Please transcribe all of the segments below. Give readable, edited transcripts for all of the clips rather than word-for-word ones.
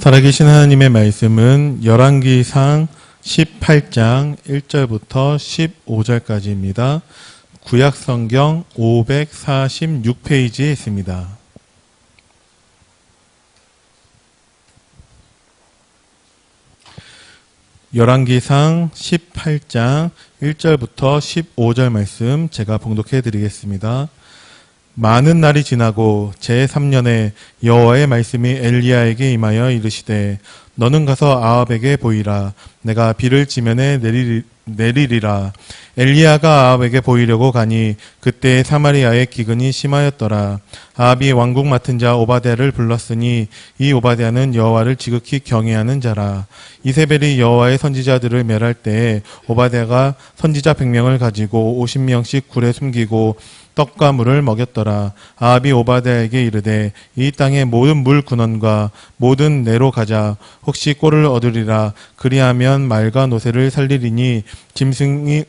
살아계신 하나님의 말씀은 열왕기상 18장 1절부터 15절까지입니다. 구약성경 546페이지에 있습니다. 열왕기상 18장 1절부터 15절 말씀 제가 봉독해 드리겠습니다. 많은 날이 지나고 제3년에 여호와의 말씀이 엘리야에게 임하여 이르시되 너는 가서 아합에게 보이라. 내가 비를 지면에 내리리라. 엘리야가 아합에게 보이려고 가니 그때 사마리아의 기근이 심하였더라. 아합이 왕국 맡은 자 오바댜를 불렀으니 이 오바댜는 여호와를 지극히 경외하는 자라. 이세벨이 여호와의 선지자들을 멸할 때에 오바댜가 선지자 100명을 가지고 50명씩 굴에 숨기고 떡과 물을 먹였더라. 아합이 오바댜에게 이르되 이 땅의 모든 물 근원과 모든 내로 가자. 혹시 꼴을 얻으리라. 그리하면 말과 노새를 살리리니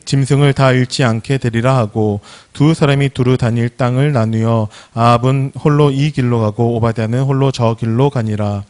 짐승을 다 잃지 않게 되리라 하고 두 사람이 두루 다닐 땅을 나누어 아합은 홀로 이 길로 가고 오바댜는 홀로 저 길로 가니라.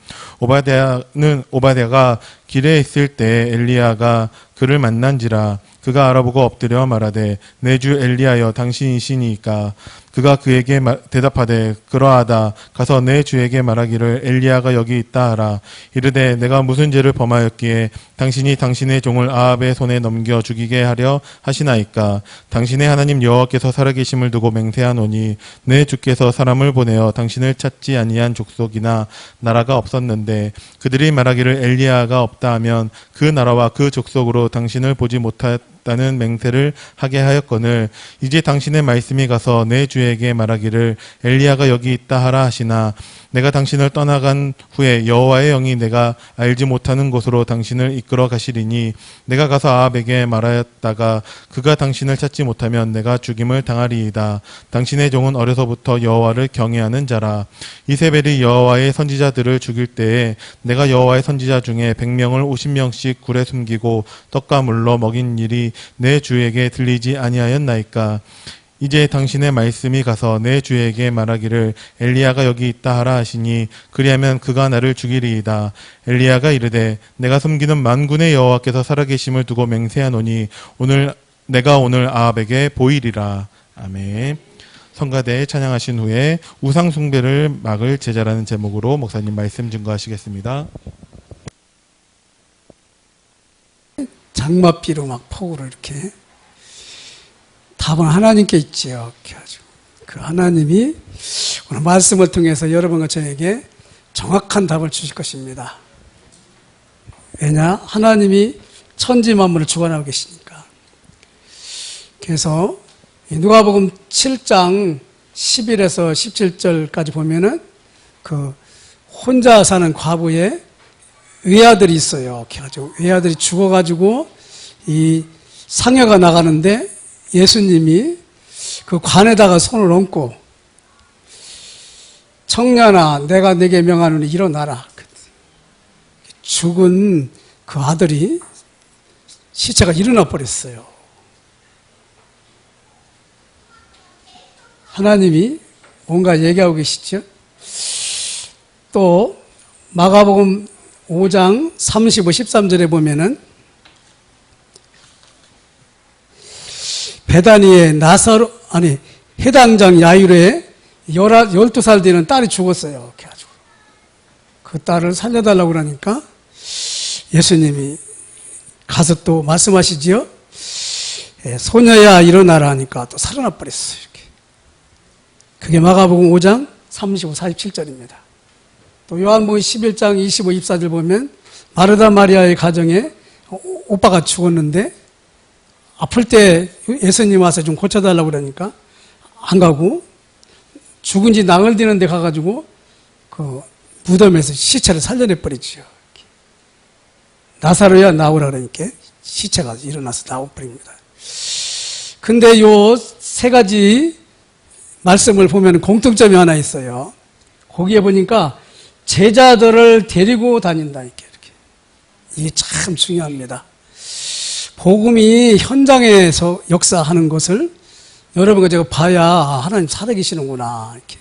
오바댜가 길에 있을 때 엘리야가 그를 만난지라. 그가 알아보고 엎드려 말하되 내 주 엘리야여 당신이시니까. 그가 그에게 대답하되 그러하다. 가서 내 주에게 말하기를 엘리야가 여기 있다 하라. 이르되 내가 무슨 죄를 범하였기에 당신이 당신의 종을 아합의 손에 넘겨 죽이게 하려 하시나이까. 당신의 하나님 여호와께서 살아계심을 두고 맹세하노니 내 주께서 사람을 보내어 당신을 찾지 아니한 족속이나 나라가 없었는데 그들이 말하기를 엘리야가 없다 하면 그 나라와 그 족속으로 당신을 보지 못하였다는 맹세를 하게 하였거늘 이제 당신의 말씀이 가서 내 주에게 말하기를 엘리야가 여기 있다 하라 하시나 내가 당신을 떠나간 후에 여호와의 영이 내가 알지 못하는 곳으로 당신을 이끌어 가시리니 내가 가서 아합에게 말하였다가 그가 당신을 찾지 못하면 내가 죽임을 당하리이다. 당신의 종은 어려서부터 여호와를 경외하는 자라. 이세벨이 여호와의 선지자들을 죽일 때에 내가 여호와의 선지자 중에 100명을 50명씩 굴에 숨기고 떡과 물로 먹인 일이 내 주에게 들리지 아니하였나이까. 이제 당신의 말씀이 가서 내 주에게 말하기를 엘리야가 여기 있다 하라 하시니 그리하면 그가 나를 죽이리이다. 엘리야가 이르되 내가 섬기는 만군의 여호와께서 살아계심을 두고 맹세하노니 내가 오늘 아합에게 보이리라. 아멘. 성가대에 찬양하신 후에 우상 숭배를 막을 제자라는 제목으로 목사님 말씀 증거하시겠습니다. 장맛비로 막 폭우로 이렇게 답은 하나님께 있지요. 그 하나님이 오늘 말씀을 통해서 여러분과 저에게 정확한 답을 주실 것입니다. 왜냐? 하나님이 천지 만물을 주관하고 계시니까. 그래서 누가복음 7장 11에서 17절까지 보면은 그 혼자 사는 과부의 외아들이 있어요. 그래가지고 외아들이 죽어가지고 이 상여가 나가는데 예수님이 그 관에다가 손을 얹고 청년아 내가 네게 명하노니 일어나라. 죽은 그 아들이 시체가 일어나 버렸어요. 하나님이 뭔가 얘기하고 계시죠. 또 마가복음 5장 35, 13절에 보면은 베다니의 해당장 야이로의 12살 되는 딸이 죽었어요. 그래가지고 그 딸을 살려달라고 그러니까 예수님이 가서 또 말씀하시지요. 소녀야 일어나라 하니까 또 살아나 버렸어요. 이렇게. 그게 마가복음 5장 35, 47절입니다. 또 요한복음 11장 25, 24절 보면 마르다 마리아의 가정에 오빠가 죽었는데 아플 때 예수님 와서 좀 고쳐달라고 그러니까 안 가고 죽은 지 나흘 되는 데 가가지고 그 무덤에서 시체를 살려내버리죠. 나사로야 나오라 그러니까 시체가 일어나서 나와버립니다. 근데 요 세 가지 말씀을 보면 공통점이 하나 있어요. 거기에 보니까 제자들을 데리고 다닌다. 이렇게. 이게 참 중요합니다. 복음이 현장에서 역사하는 것을 여러분과 제가 봐야 하나님 살아계시는구나. 이렇게.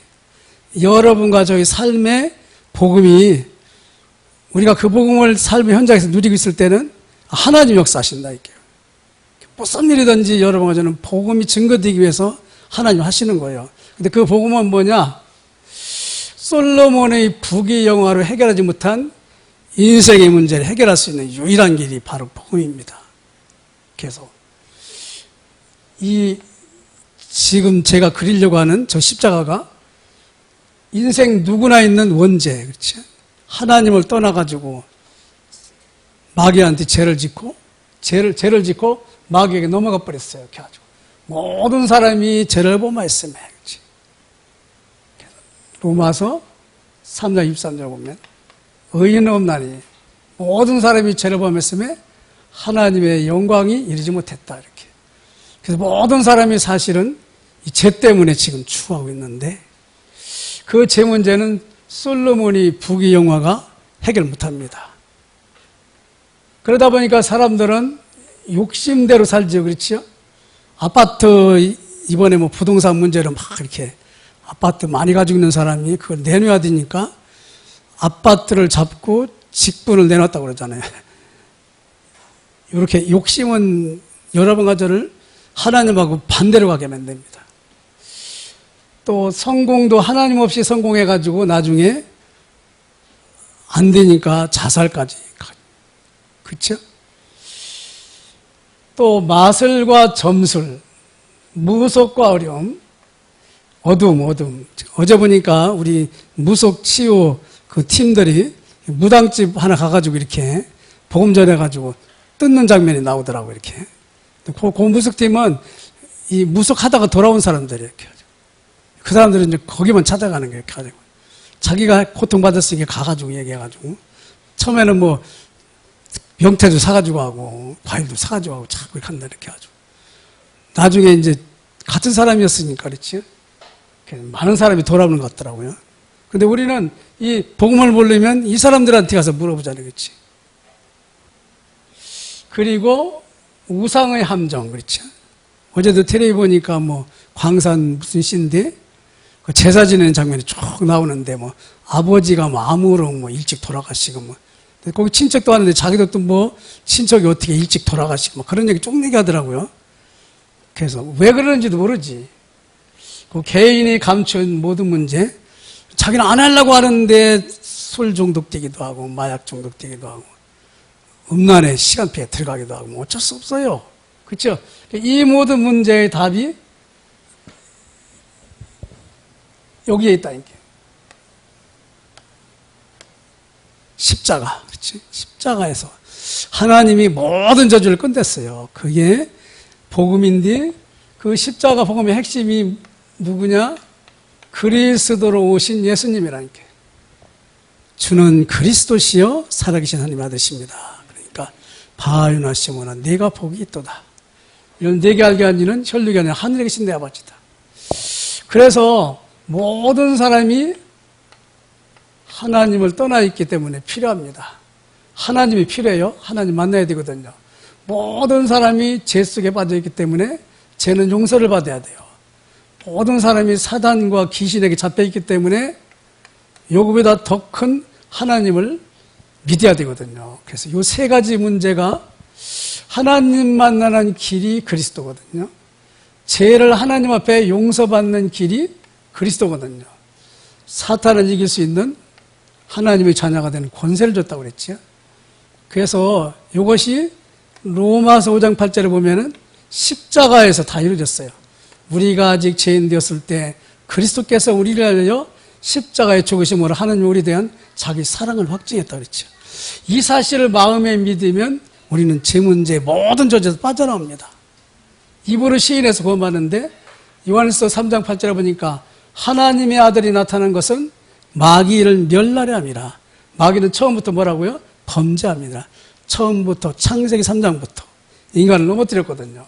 여러분과 저희 삶에 복음이 우리가 그 복음을 삶의 현장에서 누리고 있을 때는 하나님 역사하신다 이게. 무슨 일이든지 여러분 저는 복음이 증거되기 위해서 하나님 하시는 거예요. 근데 그 복음은 뭐냐? 솔로몬의 부귀영화로 해결하지 못한 인생의 문제를 해결할 수 있는 유일한 길이 바로 복음입니다. 그래서 지금 제가 그리려고 하는 저 십자가가 인생 누구나 있는 원죄, 그렇지? 하나님을 떠나가지고 마귀한테 죄를 짓고 마귀에게 넘어가 버렸어요. 이렇게 가지고 모든 사람이 죄를 범하였으며, 그렇지? 로마서 3장 23절 보면 의인은 없나니 모든 사람이 죄를 범했음에 하나님의 영광이 이르지 못했다 이렇게. 그래서 모든 사람이 사실은 이 죄 때문에 지금 추구하고 있는데 그 죄 문제는 솔로몬이 부귀영화가 해결 못합니다. 그러다 보니까 사람들은 욕심대로 살죠, 그렇죠? 아파트 이번에 뭐 부동산 문제로 막 이렇게 아파트 많이 가지고 있는 사람이 그걸 내놔야 되니까 아파트를 잡고 직분을 내놨다고 그러잖아요. 이렇게 욕심은 여러분 가지를 하나님하고 반대로 가게 만듭니다. 또 성공도 하나님 없이 성공해가지고 나중에 안 되니까 자살까지. 그렇죠? 또 마술과 점술, 무속과 어려움, 어둠. 어제 보니까 우리 무속 치유 그 팀들이 무당집 하나 가가지고 이렇게 복음 전해가지고 뜯는 장면이 나오더라고요, 이렇게. 그 무속팀은 이 무속하다가 돌아온 사람들이 이렇게 하죠. 그 사람들은 이제 거기만 찾아가는 거예요, 이렇게 가지고. 자기가 고통받았으니까 가가지고 얘기해가지고. 처음에는 뭐 명태도 사가지고 하고, 과일도 사가지고 하고, 자꾸 이렇게 한다, 이렇게 하죠. 나중에 이제 같은 사람이었으니까, 그렇지? 많은 사람이 돌아오는 것 같더라고요. 근데 우리는 이 복음을 모르면 이 사람들한테 가서 물어보잖아요, 그렇지? 그리고 우상의 함정, 그렇죠? 어제도 텔레비 보니까 뭐 광산 무슨 씨인데 그 제사 지내는 장면이 쭉 나오는데 뭐 아버지가 뭐 암으로 뭐 일찍 돌아가시고 뭐 거기 친척도 하는데 자기도 또 뭐 친척이 어떻게 일찍 돌아가시고 뭐 그런 얘기 쭉 얘기하더라고요. 그래서 왜 그러는지도 모르지. 그 개인이 감춘 모든 문제, 자기는 안 하려고 하는데 술 중독되기도 하고 마약 중독되기도 하고 음란에 시간표에 들어가기도 하고 뭐 어쩔 수 없어요. 그렇죠? 이 모든 문제의 답이 여기에 있다니까. 십자가. 그렇지? 십자가에서 하나님이 모든 저주를 끝냈어요. 그게 복음인데 그 십자가 복음의 핵심이 누구냐? 그리스도로 오신 예수님이라니까. 주는 그리스도시요 살아계신 하나님 아들이십니다. 그러니까 바요나 시몬아 네가 복이 있도다. 이런 내게 알게 한 이는 혈육이 아니라 하늘에 계신 내 아버지다. 그래서 모든 사람이 하나님을 떠나 있기 때문에 필요합니다. 하나님이 필요해요. 하나님 만나야 되거든요. 모든 사람이 죄 속에 빠져 있기 때문에 죄는 용서를 받아야 돼요. 모든 사람이 사단과 귀신에게 잡혀 있기 때문에 요구보다 더 큰 하나님을 믿어야 되거든요. 그래서 이 세 가지 문제가 하나님 만나는 길이 그리스도거든요. 죄를 하나님 앞에 용서받는 길이 그리스도거든요. 사탄을 이길 수 있는 하나님의 자녀가 되는 권세를 줬다고 그랬죠. 그래서 이것이 로마서 5장 8절에 보면은 십자가에서 다 이루어졌어요. 우리가 아직 죄인 되었을 때 그리스도께서 우리를 알려 십자가의 죽으심으로 하나님 우리에 대한 자기 사랑을 확증했다고 그랬죠. 이 사실을 마음에 믿으면 우리는 죄 문제 모든 저주에서 빠져나옵니다. 입으로 시인해서 구원받는데 요한일서 3장 8절에 보니까 하나님의 아들이 나타난 것은 마귀를 멸하려 함이라. 마귀는 처음부터 뭐라고요? 범죄합니다. 처음부터 창세기 3장부터 인간을 넘어뜨렸거든요.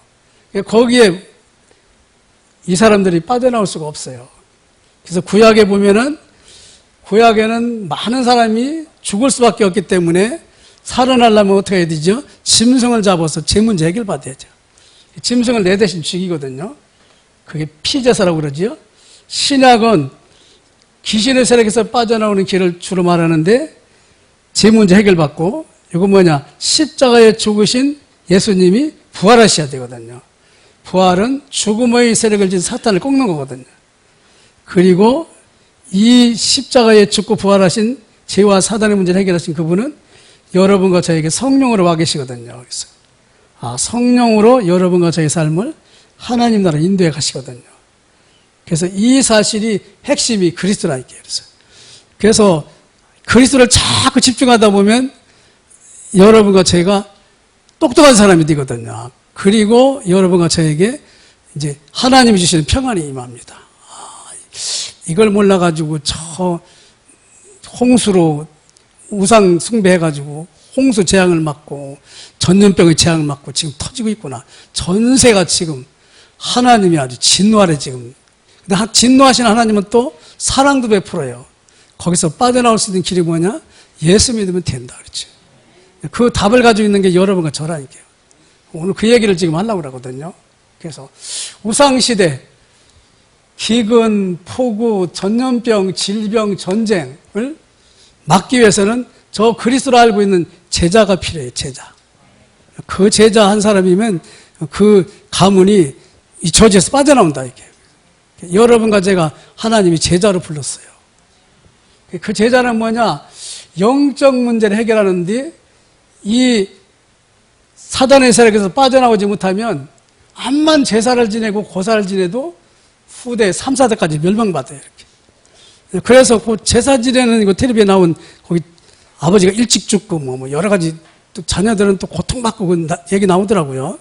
거기에 이 사람들이 빠져나올 수가 없어요. 그래서 구약에 보면은 구약에는 많은 사람이 죽을 수밖에 없기 때문에 살아나려면 어떻게 해야 되죠? 짐승을 잡아서 죄 문제 해결받아야죠. 짐승을 내 대신 죽이거든요. 그게 피제사라고 그러지요. 신약은 귀신의 세력에서 빠져나오는 길을 주로 말하는데 제 문제 해결받고, 이거 뭐냐, 십자가에 죽으신 예수님이 부활하셔야 되거든요. 부활은 죽음의 세력을 진 사탄을 꺾는 거거든요. 그리고 이 십자가에 죽고 부활하신 죄와 사단의 문제를 해결하신 그분은 여러분과 저에게 성령으로 와 계시거든요. 그래서 성령으로 여러분과 저의 삶을 하나님 나라로 인도해 가시거든요. 그래서 이 사실이 핵심이 그리스도라니까요. 그래서 그리스도를 자꾸 집중하다 보면 여러분과 제가 똑똑한 사람이 되거든요. 그리고 여러분과 저에게 이제 하나님이 주시는 평안이 임합니다. 이걸 몰라가지고 저 홍수로 우상 숭배해가지고 홍수 재앙을 맞고 전염병의 재앙을 맞고 지금 터지고 있구나. 전세가 지금 하나님이 아주 진노하래 지금. 근데 진노하신 하나님은 또 사랑도 베풀어요. 거기서 빠져나올 수 있는 길이 뭐냐? 예수 믿으면 된다 그렇죠. 그 답을 가지고 있는 게 여러분과 저라니까요. 오늘 그 얘기를 지금 하려고 그러거든요. 그래서 우상시대, 기근, 폭우, 전염병, 질병, 전쟁을 막기 위해서는 저 그리스도를 알고 있는 제자가 필요해요. 제자. 그 제자 한 사람이면 그 가문이 이 저주에서 빠져나온다 이게. 여러분과 제가 하나님이 제자로 불렀어요. 그 제자는 뭐냐? 영적 문제를 해결하는데 이 사단의 세력에서 빠져나오지 못하면 암만 제사를 지내고 고사를 지내도 후대 3, 4대까지 멸망받아요. 이렇게. 그래서 그 제사 지내는 그 텔레비에 나온 거기 아버지가 일찍 죽고 뭐 여러 가지 또 자녀들은 또 고통받고 그 얘기 나오더라고요.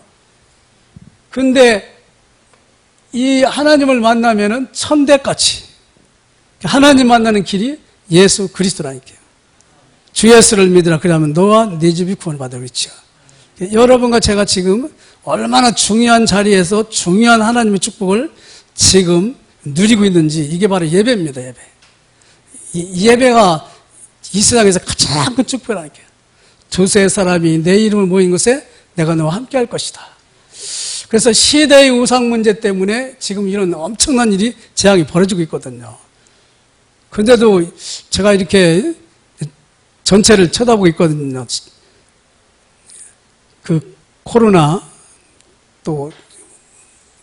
근데 이 하나님을 만나면은 천대까지 하나님 만나는 길이 예수 그리스도라니까요. 주 예수를 믿으라 그러면 너와 네 집이 구원받아 그렇죠. 여러분과 제가 지금 얼마나 중요한 자리에서 중요한 하나님의 축복을 지금 누리고 있는지 이게 바로 예배입니다. 예배. 이 예배가 이 세상에서 가장 큰 축복이라니까요. 두세 사람이 내 이름을 모인 곳에 내가 너와 함께 할 것이다. 그래서 시대의 우상 문제 때문에 지금 이런 엄청난 일이 재앙이 벌어지고 있거든요. 그런데도 제가 이렇게 전체를 쳐다보고 있거든요. 그 코로나 또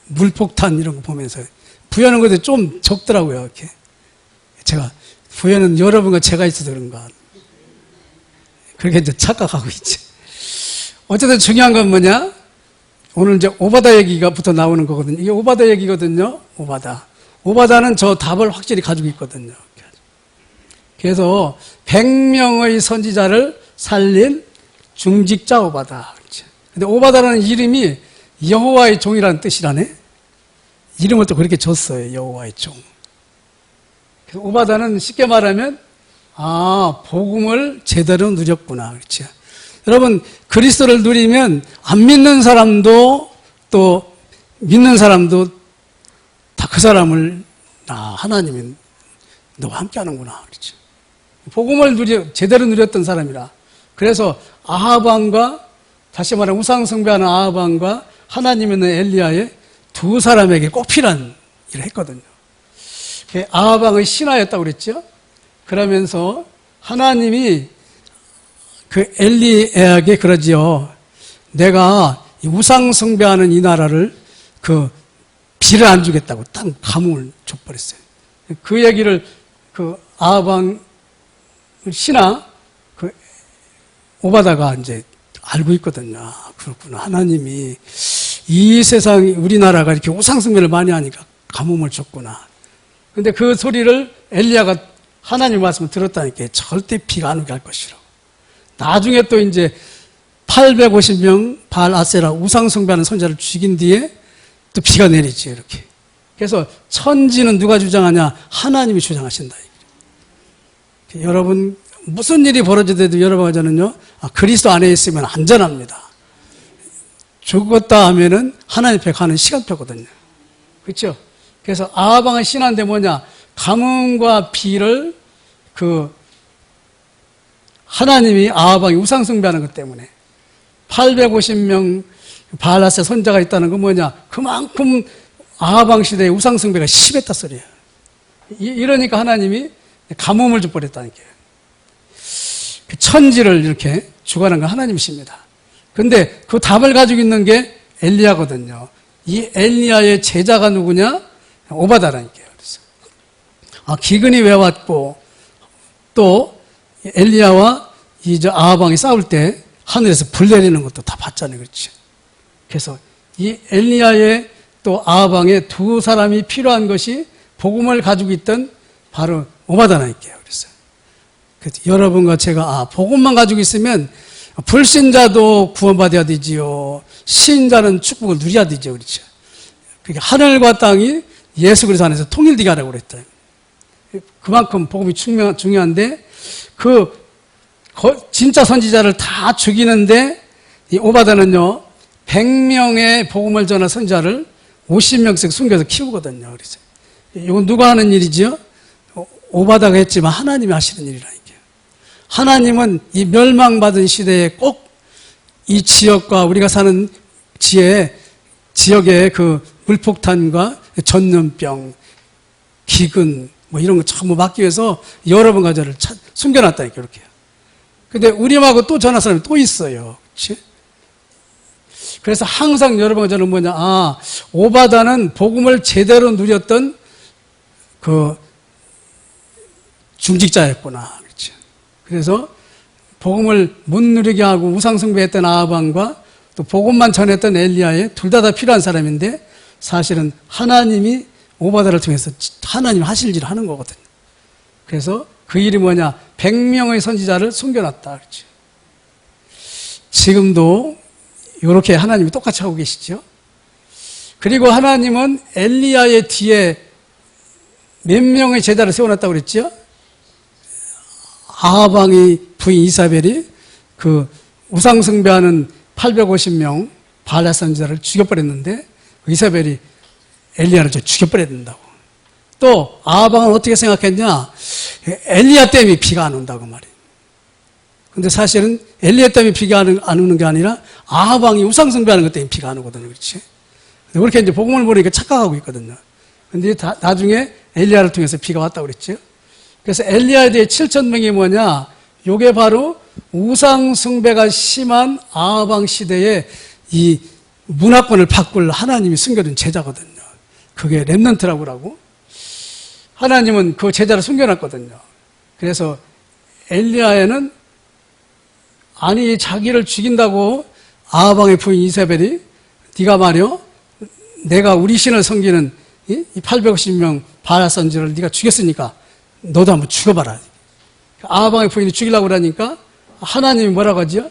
물폭탄 이런 거 보면서 부여는 근데 좀 적더라고요. 이렇게 제가 부여는 여러분과 제가 있어서 그런가 그렇게 이제 착각하고 있지. 어쨌든 중요한 건 뭐냐? 오늘 이제 오바다 얘기가부터 나오는 거거든요. 이게 오바다 얘기거든요. 오바다는 저 답을 확실히 가지고 있거든요. 그래서 100명의 선지자를 살린 중직자 오바다. 근데 오바다라는 이름이 여호와의 종이라는 뜻이라네. 이름을 또 그렇게 줬어요. 여호와의 종. 그래서 오바다는 쉽게 말하면 복음을 제대로 누렸구나. 그렇죠. 여러분 그리스도를 누리면 안 믿는 사람도 또 믿는 사람도 다 그 사람을 하나님이 너와 함께 하는구나. 그렇죠. 복음을 제대로 누렸던 사람이라. 그래서 아하방과 다시 말하면 우상 숭배하는 아하방과 하나님 있는 엘리야의 두 사람에게 꼭 필요한 일을 했거든요. 아하방의 신하였다고 그랬죠. 그러면서 하나님이 그 엘리야에게 그러지요. 내가 우상 숭배하는 이 나라를 그 비를 안 주겠다고 딱 감흥을 줘버렸어요. 그 얘기를 그 아하방 신하 그 오바다가 이제 알고 있거든요. 그렇구나. 하나님이 이 세상 우리나라가 이렇게 우상 숭배를 많이 하니까 가뭄을 줬구나. 근데 그 소리를 엘리야가 하나님 말씀을 들었다니까 절대 비가 안 오게 할 것이라고. 나중에 또 이제 850명 바알 아세라 우상 숭배하는 선자를 죽인 뒤에 또 비가 내리지 이렇게. 그래서 천지는 누가 주장하냐? 하나님이 주장하신다. 여러분 무슨 일이 벌어지더라도 여러분과 저는요 그리스도 안에 있으면 안전합니다. 죽었다 하면은 하나님 앞에 가는 시간표거든요. 그렇죠? 그래서 아하방의 신한데 뭐냐? 가뭄과 비를 그 하나님이 아하방이 우상 숭배하는 것 때문에 850명 바알아세 선자가 있다는 건 뭐냐? 그만큼 아하방 시대의 우상 숭배가 심했다 소리예요. 이러니까 하나님이 가뭄을 줘버렸다니까요. 천지를 이렇게 주관한 건 하나님이십니다. 근데 그 답을 가지고 있는 게 엘리야거든요. 이 엘리야의 제자가 누구냐? 오바다라니까요. 그래서 기근이 왜 왔고 또 엘리야와 이 아하방이 싸울 때 하늘에서 불 내리는 것도 다 봤잖아요. 그렇죠? 그래서 이 엘리야의 또 아하방의 두 사람이 필요한 것이 복음을 가지고 있던 바로 오바다라니까요. 그래서 여러분과 제가 복음만 가지고 있으면 불신자도 구원받아야 되지요. 신자는 축복을 누려야 되죠. 그렇죠? 그러니까 하늘과 땅이 예수 그리스도 안에서 통일되게 하라고 그랬다. 그만큼 복음이 중요한데 진짜 선지자를 다 죽이는데 이 오바다는요 100명의 복음을 전한 선지자를 50명씩 숨겨서 키우거든요. 그래서 이건 누가 하는 일이죠? 오바다가 했지만 하나님이 하시는 일이라니까요. 하나님은 이 멸망받은 시대에 꼭 이 지역과 우리가 사는 지역의 그 물폭탄과 전염병, 기근 뭐 이런 거 전부 막기 위해서 여러 번 가지를 숨겨놨다니까 이렇게. 근데 우리하고 또 전할 사람이 또 있어요. 그렇지? 그래서 항상 여러분 저는 뭐냐, 오바다는 복음을 제대로 누렸던 그 중직자였구나. 그렇죠? 그래서 복음을 못 누리게 하고 우상숭배했던 아하방과 또 복음만 전했던 엘리야에 둘 다 필요한 사람인데 사실은 하나님이 오바다를 통해서 하나님 하실 일을 하는 거거든요. 그래서 그 일이 뭐냐? 100명의 선지자를 숨겨놨다. 그렇죠? 지금도 이렇게 하나님이 똑같이 하고 계시죠. 그리고 하나님은 엘리야의 뒤에 몇 명의 제자를 세워놨다고 그랬죠. 아하방의 부인 이사벨이 그 우상숭배하는 850명 바알 선지자를 죽여버렸는데 이사벨이 엘리야를 죽여버려야 된다고. 또 아하방은 어떻게 생각했냐? 엘리야 때문에 비가 안 온다고 말이에요. 근데 사실은 엘리야 때문에 비가 안 오는 게 아니라 아하방이 우상숭배하는 것 때문에 비가 안 오거든요. 그렇지? 그렇게 이제 복음을 모르니까 착각하고 있거든요. 근데 나중에 엘리야를 통해서 비가 왔다고 그랬죠. 그래서 엘리야에 대해 7,000명이 뭐냐? 요게 바로 우상숭배가 심한 아하방 시대에 이 문화권을 바꿀 하나님이 숨겨둔 제자거든요. 그게 렘넌트라고 하고 하나님은 그 제자를 숨겨놨거든요. 그래서 엘리야에는 아니 자기를 죽인다고 아하방의 부인 이세벨이 네가 말이요 내가 우리 신을 섬기는 이 850명 바알 선지자를 네가 죽였으니까 너도 한번 죽여봐라. 아하방의 부인이 죽이려고 그러니까 하나님이 뭐라고 하죠?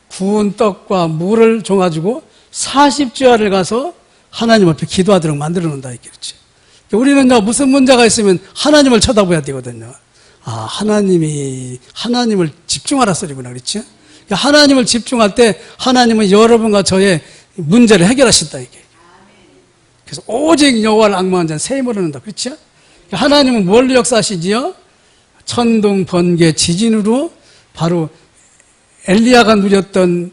구운 떡과 물을 줘가지고 40주야를 가서 하나님 앞에 기도하도록 만들어 놓는다. 그렇지? 우리는 무슨 문제가 있으면 하나님을 쳐다봐야 되거든요. 하나님을 집중하라 소리구나. 그렇지? 하나님을 집중할 때 하나님은 여러분과 저의 문제를 해결하신다. 이게. 그래서 오직 여호와를 앙망한 자는 새 힘을 얻는다. 그렇죠? 하나님은 뭘로 역사하시지요? 천둥, 번개, 지진으로 바로 엘리야가 누렸던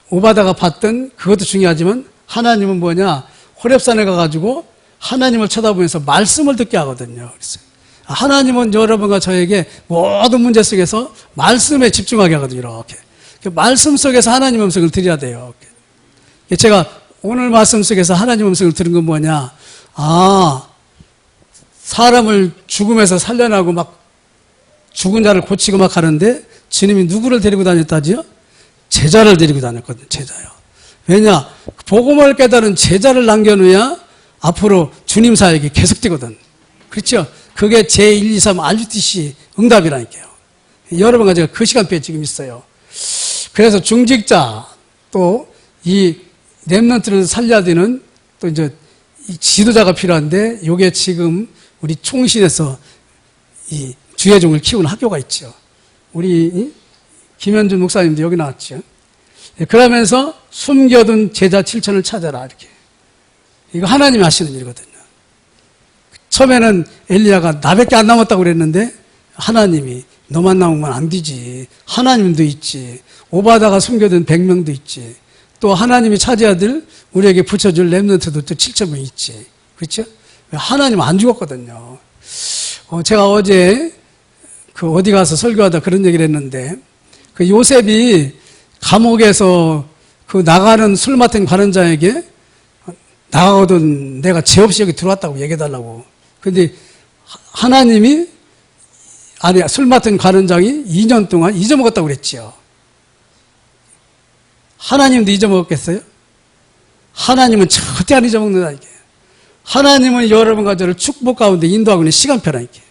오바다가 봤던 그것도 중요하지만 하나님은 뭐냐? 호렙산에 가가지고 하나님을 쳐다보면서 말씀을 듣게 하거든요. 그래서 하나님은 여러분과 저에게 모든 문제 속에서 말씀에 집중하게 하거든요. 이렇게. 말씀 속에서 하나님 음성을 들어야 돼요. 이렇게. 제가 오늘 말씀 속에서 하나님 음성을 들은 건 뭐냐? 사람을 죽음에서 살려나고 막 죽은 자를 고치고 막 하는데 주님이 누구를 데리고 다녔다지요? 제자를 데리고 다녔거든요. 제자요. 왜냐? 복음을 깨달은 제자를 남겨놓아야 앞으로 주님 사역이 계속되거든. 그렇죠? 그게 제1, 2, 3 RUTC 응답이라니까요. 여러분과 제가 그 시간표에 지금 있어요. 그래서 중직자 또 이 렘넌트를 살려야 되는 또 이제 이 지도자가 필요한데 요게 지금 우리 총신에서 이 주의 종을 키우는 학교가 있죠. 우리 김현준 목사님도 여기 나왔죠. 그러면서 숨겨둔 제자 7천을 찾아라 이렇게. 이거 하나님이 하시는 일이거든요. 처음에는 엘리야가 나밖에 안 남았다고 그랬는데 하나님이 너만 남으면 안 되지. 하나님도 있지. 오바다가 숨겨둔 100명도 있지. 또 하나님이 차지해야 될 우리에게 붙여줄 렘넌트도 또 7천명 있지. 그렇죠? 하나님은 안 죽었거든요. 제가 어제 그 어디 가서 설교하다 그런 얘기를 했는데 그 요셉이 감옥에서 그 나가는 술 맡은 관원장에게 나가거든 내가 죄 없이 여기 들어왔다고 얘기해달라고. 근데 하나님이 아니 술 맡은 관원장이 2년 동안 잊어먹었다고 그랬지요. 하나님도 잊어먹었겠어요? 하나님은 절대 안 잊어먹는다 이게. 하나님은 여러분과 저를 축복 가운데 인도하고 있는 시간표라 이게.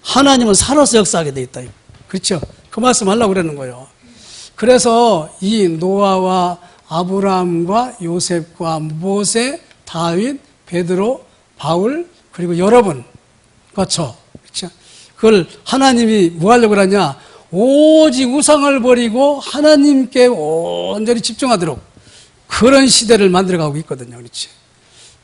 하나님은 살아서 역사하게 돼 있다. 그렇죠? 그 말씀 하려고 그러는 거예요. 그래서 이 노아와 아브라함과 요셉과 모세, 다윗, 베드로, 바울 그리고 여러분과 저 그렇죠? 그걸 하나님이 뭐 하려고 그러냐? 오직 우상을 버리고 하나님께 온전히 집중하도록 그런 시대를 만들어가고 있거든요. 그렇지?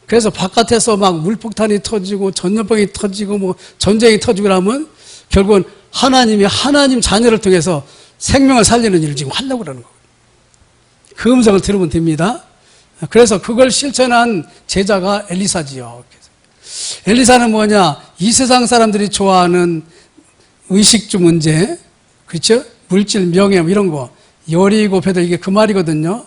그래서 바깥에서 막 물폭탄이 터지고 전염병이 터지고 뭐 전쟁이 터지고 그러면 결국은 하나님이 하나님 자녀를 통해서 생명을 살리는 일을 지금 하려고 그러는 거예요. 그 음성을 들으면 됩니다. 그래서 그걸 실천한 제자가 엘리사지요. 엘리사는 뭐냐? 이 세상 사람들이 좋아하는 의식주 문제, 그렇죠? 물질, 명예 뭐 이런 거. 여리고 베델 이게 그 말이거든요.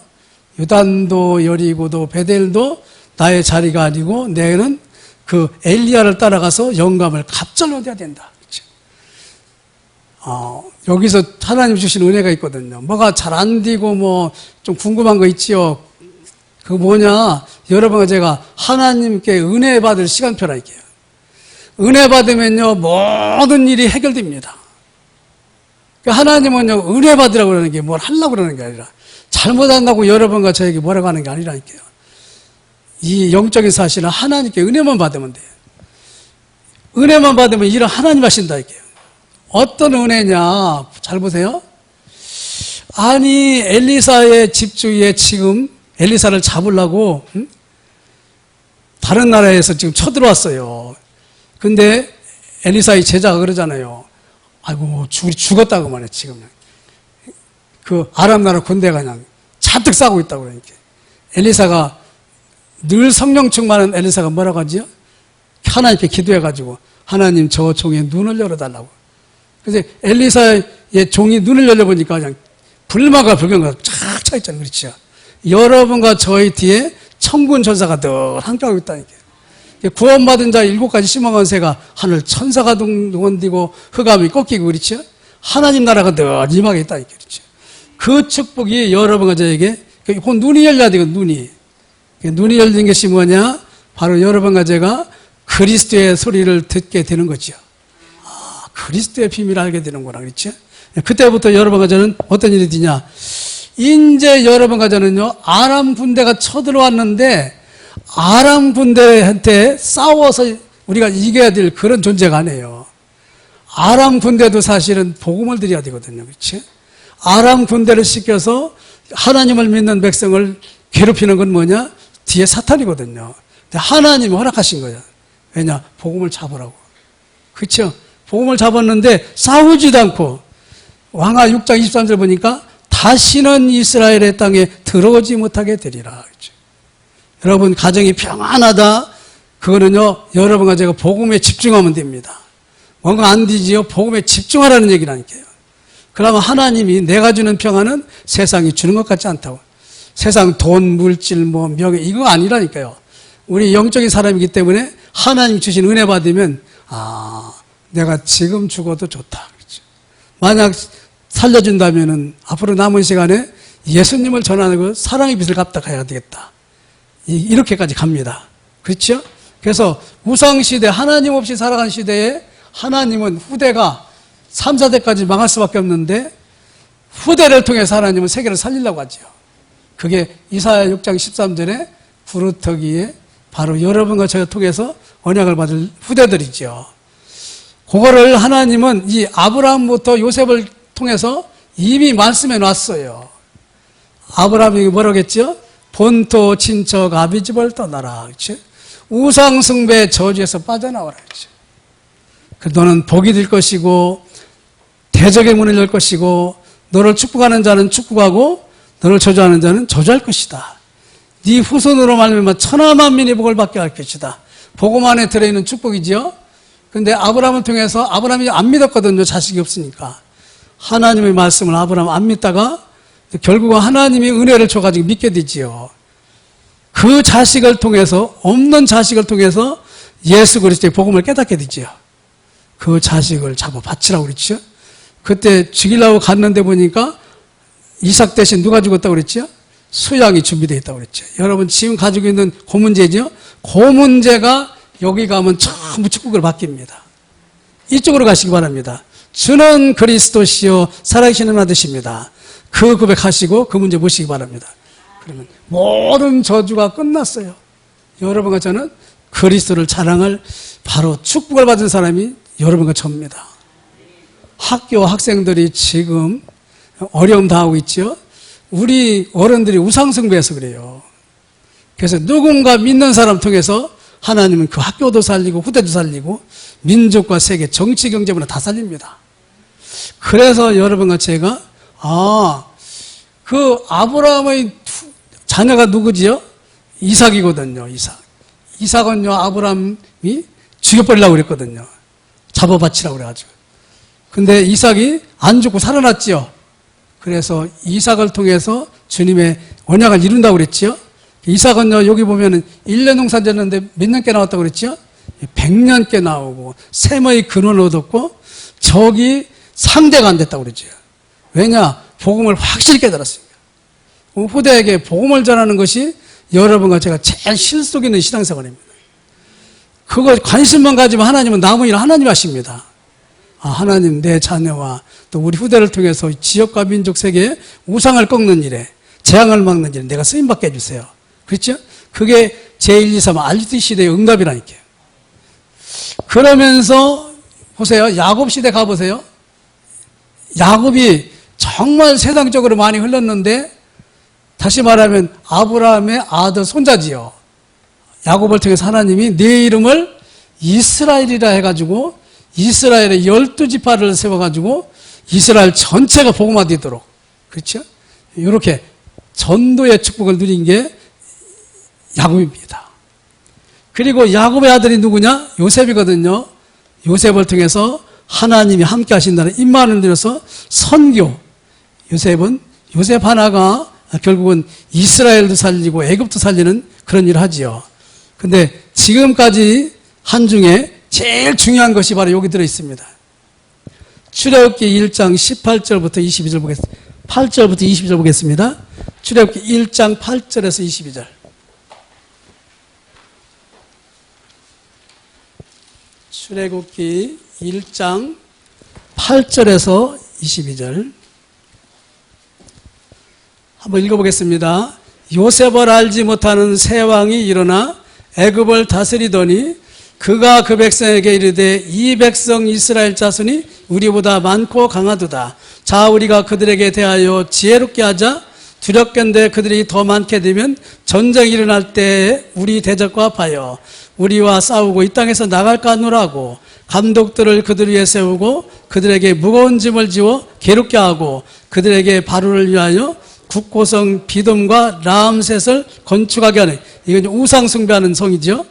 유단도 여리고도 베델도 나의 자리가 아니고 내는 그 엘리야를 따라가서 영감을 갑절로 얻어야 된다. 그렇죠? 여기서 하나님 주신 은혜가 있거든요. 뭐가 잘 안 되고 뭐 좀 궁금한 거 있지요. 그 뭐냐? 여러분과 제가 하나님께 은혜 받을 시간표라 이게요. 은혜 받으면요 모든 일이 해결됩니다. 하나님은요 은혜 받으라고 그러는 게 뭘 하려고 그러는 게 아니라 잘못한다고 여러분과 저에게 뭐라고 하는 게 아니라니까요. 이 영적인 사실은 하나님께 은혜만 받으면 돼요. 은혜만 받으면 일을 하나님 하신다 이게요. 어떤 은혜냐? 잘 보세요. 아니 엘리사의 집주위에 지금 엘리사를 잡으려고 다른 나라에서 지금 쳐들어왔어요. 근데 엘리사의 제자가 그러잖아요. 아이고 죽었다고 말해 지금. 그 아람 나라 군대가 그냥 잔뜩 싸고 있다고 그러니까. 엘리사가 늘 성령 충만한 엘리사가 뭐라고 하지요? 하나님께 기도해가지고 하나님 저 종의 눈을 열어달라고. 그래서 엘리사의 종이 눈을 열려보니까 그냥 불마가 불경가 쫙 차있잖아요. 그렇죠? 여러분과 저희 뒤에 천군 전사가 늘 함께하고 있다니까. 구원받은 자 7가지 심어간 새가 하늘 천사가 동원되고 흑암이 꺾이고 그렇죠? 하나님 나라가 늘 임하게 있다니까. 그렇죠? 그 축복이 여러분과 저에게 그 눈이 열려야 되고 눈이 열린 것이 뭐냐? 바로 여러분과 제가 그리스도의 소리를 듣게 되는 거죠. 그리스도의 비밀을 알게 되는구나. 그렇죠? 그때부터 여러분과 저는 어떤 일이 되냐? 이제 여러분과 저는요, 아람 군대가 쳐들어왔는데, 아람 군대한테 싸워서 우리가 이겨야 될 그런 존재가 아니에요. 아람 군대도 사실은 복음을 드려야 되거든요. 그렇죠? 아람 군대를 시켜서 하나님을 믿는 백성을 괴롭히는 건 뭐냐? 뒤에 사탄이거든요. 근데 하나님이 허락하신 거예요. 왜냐? 복음을 잡으라고. 그렇죠? 복음을 잡았는데 싸우지도 않고 왕하 6장 23절 보니까 다시는 이스라엘의 땅에 들어오지 못하게 되리라. 그렇죠? 여러분 가정이 평안하다. 그거는요 여러분과 제가 복음에 집중하면 됩니다. 뭔가 안 되지요. 복음에 집중하라는 얘기라니까요. 그러면 하나님이 내가 주는 평안은 세상이 주는 것 같지 않다고. 세상 돈, 물질, 뭐 명예 이거 아니라니까요. 우리 영적인 사람이기 때문에 하나님 주신 은혜 받으면 내가 지금 죽어도 좋다. 그렇죠? 만약 살려준다면은 앞으로 남은 시간에 예수님을 전하는 사랑의 빛을 갚다 가야 되겠다. 이렇게까지 갑니다. 그렇죠? 그래서 우상시대, 하나님 없이 살아간 시대에 하나님은 후대가 3, 4대까지 망할 수밖에 없는데 후대를 통해서 하나님은 세계를 살리려고 하죠. 그게 이사야 6장 13절에 부르터기에 바로 여러분과 저를 통해서 언약을 받을 후대들이죠. 그거를 하나님은 이 아브라함부터 요셉을 통해서 이미 말씀해 놨어요. 아브라함이 뭐라고 했죠? 본토 친척 아비집을 떠나라. 그렇죠? 우상숭배 저주에서 빠져나오라. 그렇죠? 너는 복이 될 것이고 대적의 문을 열 것이고 너를 축복하는 자는 축복하고 너를 저주하는 자는 저주할 것이다. 네 후손으로 말미암아 천하만민이 복을 받게 할 것이다. 복음 안에 들어있는 축복이지요. 근데 아브라함을 통해서 아브라함이 안 믿었거든요. 자식이 없으니까. 하나님의 말씀을 아브라함 안 믿다가 결국은 하나님이 은혜를 줘가지고 믿게 되지요. 그 자식을 통해서, 없는 자식을 통해서 예수 그리스도의 복음을 깨닫게 되지요. 그 자식을 잡아 바치라고 그랬죠. 그때 죽이려고 갔는데 보니까 이삭 대신 누가 죽었다고 그랬죠? 수양이 준비되어 있다고 그랬죠. 여러분 지금 가지고 있는 그 문제죠. 그 문제가 여기 가면 전부 축복을 바뀝니다. 이쪽으로 가시기 바랍니다. 주는 그리스도시요 살아계신 하나님 되십니다. 그 고백하시고 그 문제 보시기 바랍니다. 그러면 모든 저주가 끝났어요. 여러분과 저는 그리스도를 자랑할 바로 축복을 받은 사람이 여러분과 저입니다. 학교 학생들이 지금 어려움 당하고 있죠. 우리 어른들이 우상숭배해서 그래요. 그래서 누군가 믿는 사람 통해서 하나님은 그 학교도 살리고 후대도 살리고 민족과 세계, 정치, 경제, 문화 다 살립니다. 그래서 여러분과 제가 그 아브라함의 자녀가 누구지요? 이삭이거든요. 이삭은요 아브라함이 죽여버리려고 그랬거든요. 잡아바치라고 그래가지고. 근데 이삭이 안 죽고 살아났지요. 그래서 이삭을 통해서 주님의 언약을 이룬다고 그랬지요. 이삭은요 여기 보면은 1년 농사 졌는데 몇 년께 나왔다고 그랬지요? 100년께 나오고 셈의 근원을 얻었고 적이 상대가 안 됐다고 그랬죠. 왜냐? 복음을 확실히 깨달았으니까. 후대에게 복음을 전하는 것이 여러분과 제가 제일 실속 있는 신앙생활입니다. 그거 관심만 가지면 하나님은 남은 일을 하나님 하십니다. 하나님 내 자녀와 또 우리 후대를 통해서 지역과 민족 세계에 우상을 꺾는 일에 재앙을 막는 일에 내가 쓰임받게 해주세요. 그렇죠? 그게 제123 RT 시대의 응답이라니까요. 그러면서 보세요. 야곱 시대 가보세요. 야곱이 정말 세상적으로 많이 흘렀는데 다시 말하면 아브라함의 아들 손자지요. 야곱을 통해서 하나님이 네 이름을 이스라엘이라 해가지고 이스라엘의 12지파를 세워가지고 이스라엘 전체가 복음화되도록 그렇죠? 이렇게 전도의 축복을 누린 게 야곱입니다. 그리고 야곱의 아들이 누구냐? 요셉이거든요. 요셉을 통해서 하나님이 함께 하신다는 임마를 들여서 선교. 요셉 하나가 결국은 이스라엘도 살리고 애굽도 살리는 그런 일을 하지요. 근데 지금까지 한 중에 제일 중요한 것이 바로 여기 들어 있습니다. 출애굽기 1장 18절부터 22절 보겠습니다. 8절부터 22절 보겠습니다. 출애굽기 1장 8절에서 22절. 출애굽기 1장 8절에서 22절. 한번 읽어보겠습니다. 요셉을 알지 못하는 새 왕이 일어나 애굽을 다스리더니 그가 그 백성에게 이르되 이 백성 이스라엘 자손이 우리보다 많고 강하도다. 자 우리가 그들에게 대하여 지혜롭게 하자. 두렵건대 그들이 더 많게 되면 전쟁이 일어날 때 우리 대적과 합하여 우리와 싸우고 이 땅에서 나갈까 하노라고 감독들을 그들 위에 세우고 그들에게 무거운 짐을 지워 괴롭게 하고 그들에게 바로를 위하여 국고성 비돔과 라암셋을 건축하게 하는 이건 우상 숭배하는 성이죠.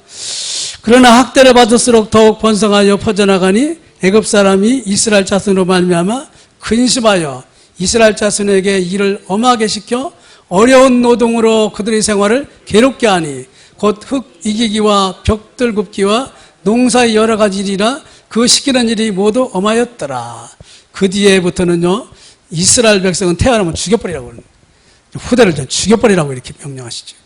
그러나 학대를 받을수록 더욱 번성하여 퍼져나가니 애굽 사람이 이스라엘 자손으로 말미암아 근심하여 이스라엘 자손에게 일을 엄하게 시켜 어려운 노동으로 그들의 생활을 괴롭게 하니 곧 흙 이기기와 벽들 굽기와 농사의 여러 가지 일이라 그 시키는 일이 모두 엄하였더라. 그 뒤에부터는요 이스라엘 백성은 태어나면 죽여버리라고 그러는 후대를 죽여버리라고 이렇게 명령하시죠.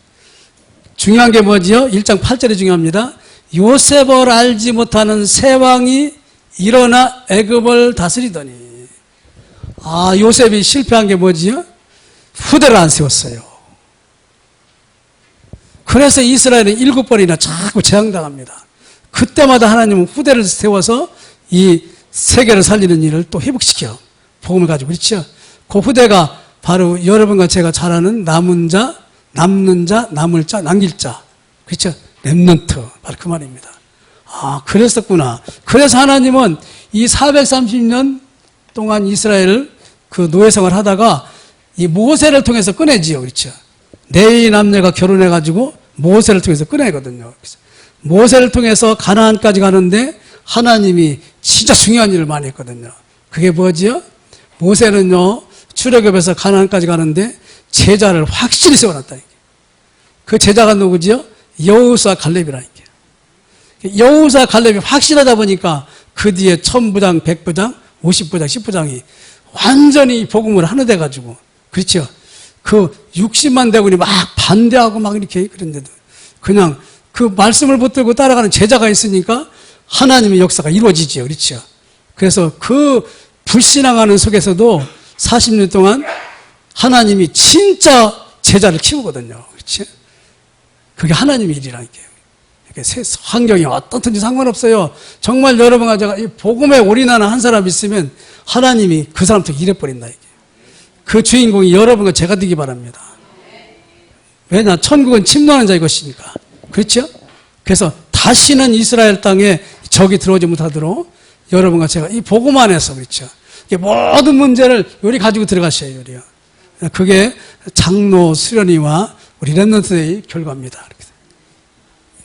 중요한 게 뭐지요? 1장 8절이 중요합니다. 요셉을 알지 못하는 새 왕이 일어나 애굽을 다스리더니 요셉이 실패한 게 뭐지요? 후대를 안 세웠어요. 그래서 이스라엘은 7번이나 자꾸 재앙당합니다. 그때마다 하나님은 후대를 세워서 이 세계를 살리는 일을 또 회복시켜 복음을 가지고 그렇죠. 그 후대가 바로 여러분과 제가 잘 아는 남은 자, 남는 자, 남을 자, 남길 자 그렇죠. 렘넌트 바로 그 말입니다. 그랬었구나. 그래서 하나님은 이 430년 동안 이스라엘을 그 노예생활을 하다가 이 모세를 통해서 꺼내지요. 그렇죠. 레위 남녀가 결혼해가지고 모세를 통해서 꺼내거든요. 모세를 통해서 가나안까지 가는데 하나님이 진짜 중요한 일을 많이 했거든요. 그게 뭐지요? 모세는요, 출애굽에서 가나안까지 가는데 제자를 확실히 세워놨다. 그 제자가 누구지요? 여호수아 갈렙이라니까. 여호수아 갈렙이 확실하다 보니까 그 뒤에 1000부장, 100부장, 50부장, 10부장이 완전히 복음을 하나 돼가지고, 그렇죠? 그 60만 대군이 막 반대하고 막 이렇게 그런데도 그냥 그 말씀을 붙들고 따라가는 제자가 있으니까 하나님의 역사가 이루어지죠. 그렇죠? 그래서 그 불신앙하는 속에서도 40년 동안 하나님이 진짜 제자를 키우거든요. 그렇죠? 그게 하나님의 일이라니까요. 환경이 어떻든지 상관없어요. 정말 여러분과 제가 이 복음에 올인하는 한 사람 있으면 하나님이 그 사람한테 일해버린다. 이게. 그 주인공이 여러분과 제가 되기 바랍니다. 왜냐? 천국은 침노하는 자의 것이니까. 그렇죠? 그래서 다시는 이스라엘 땅에 적이 들어오지 못하도록 여러분과 제가 이 복음 안에서 그렇죠. 모든 문제를 요리 가지고 들어가셔야 요리요. 그게 장로 수련회와 우리 렘넌트의 결과입니다.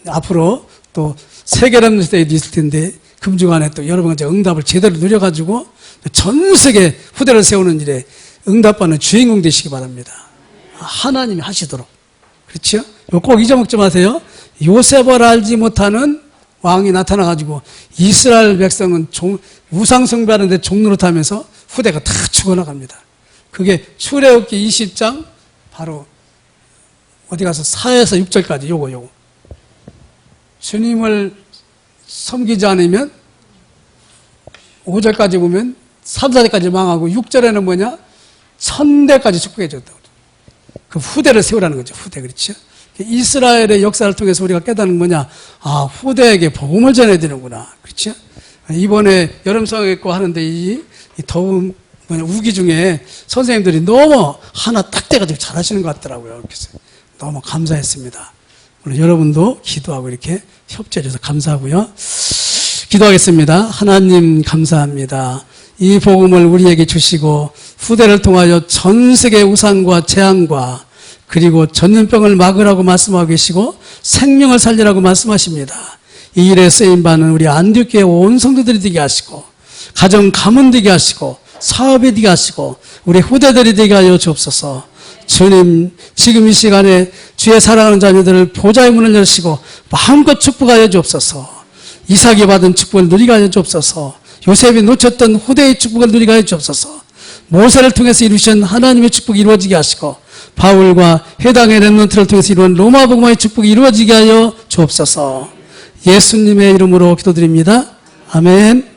앞으로 또 세계 렘넌트데이도 있을 텐데 금주간에 또 여러분과 제가 응답을 제대로 누려가지고 전 세계 후대를 세우는 일에 응답받는 주인공 되시기 바랍니다. 하나님이 하시도록. 그렇죠? 꼭 잊어먹지 마세요. 요셉을 알지 못하는 왕이 나타나가지고 이스라엘 백성은 우상 숭배하는데 종노릇하면서 후대가 다 죽어나갑니다. 그게 출애굽기 20장 바로 어디 가서 4에서 6절까지 요거. 주님을 섬기지 않으면 5절까지 보면 3사대까지 망하고 6절에는 뭐냐? 1000대까지 축복해 줬다고. 그 후대를 세우라는 거죠. 후대. 그렇죠? 이스라엘의 역사를 통해서 우리가 깨닫는 뭐냐? 아, 후대에게 복음을 전해야 되는구나. 그렇죠? 이번에 여름성경고 하는데 이 더운 우기 중에 선생님들이 너무 하나 딱 떼가지고 잘하시는 것 같더라고요. 그래서 너무 감사했습니다. 오늘 여러분도 기도하고 이렇게 협조해 주셔서 감사하고요. 기도하겠습니다. 하나님 감사합니다. 이 복음을 우리에게 주시고 후대를 통하여 전 세계 우상과 재앙과 그리고 전염병을 막으라고 말씀하고 계시고 생명을 살리라고 말씀하십니다. 이 일에 쓰임받는 우리 안디옥교회 온 성도들이 되게 하시고 가정 가문 되게 하시고 사업이 되게 하시고 우리 후대들이 되게 하여 주옵소서. 주님, 지금 이 시간에 주의 사랑하는 자녀들을 보좌의 문을 여시고 마음껏 축복하여 주옵소서. 이삭이 받은 축복을 누리게 하여 주옵소서. 요셉이 놓쳤던 후대의 축복을 누리게 하여 주옵소서. 모세를 통해서 이루신 하나님의 축복이 이루어지게 하시고 바울과 해당의 렘넌트를 통해서 이루은 로마 복음화의 축복이 이루어지게 하여 주옵소서. 예수님의 이름으로 기도드립니다. 아멘.